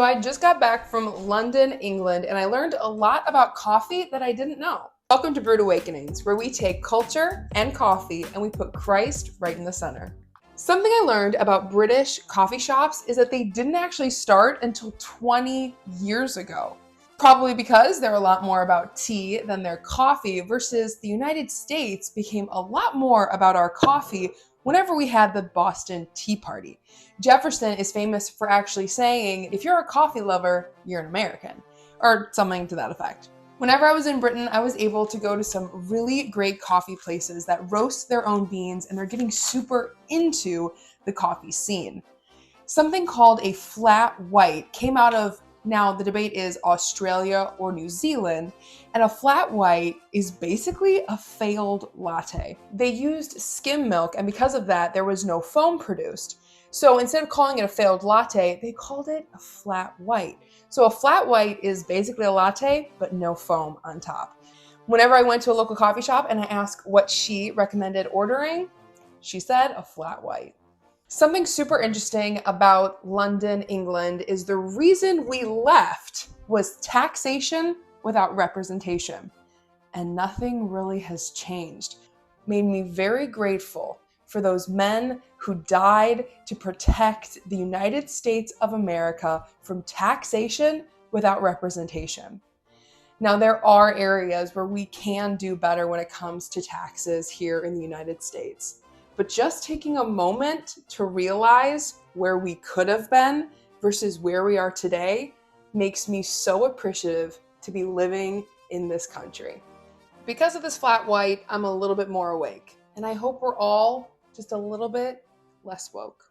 So I just got back from London, England, and I learned a lot about coffee that I didn't know. Welcome to Brewed Awakenings, where we take culture and coffee and we put Christ right in the center. Something I learned about British coffee shops is that they didn't actually start until 20 years ago. Probably because they're a lot more about tea than their coffee, versus the United States became a lot more about our coffee whenever we had the Boston Tea Party. Jefferson is famous for actually saying, if you're a coffee lover, you're an American, or something to that effect. Whenever I was in Britain, I was able to go to some really great coffee places that roast their own beans and are getting super into the coffee scene. Something called a flat white came out of, now the debate is Australia or New Zealand, and a flat white is basically a failed latte. They used skim milk, and because of that, there was no foam produced. So instead of calling it a failed latte, they called it a flat white. So a flat white is basically a latte, but no foam on top. Whenever I went to a local coffee shop and I asked what she recommended ordering, she said a flat white. Something super interesting about London, England, is the reason we left was taxation without representation. And nothing really has changed. Made me very grateful for those men who died to protect the United States of America from taxation without representation. Now, there are areas where we can do better when it comes to taxes here in the United States. But just taking a moment to realize where we could have been versus where we are today makes me so appreciative to be living in this country. Because of this flat white, I'm a little bit more awake, and I hope we're all just a little bit less woke.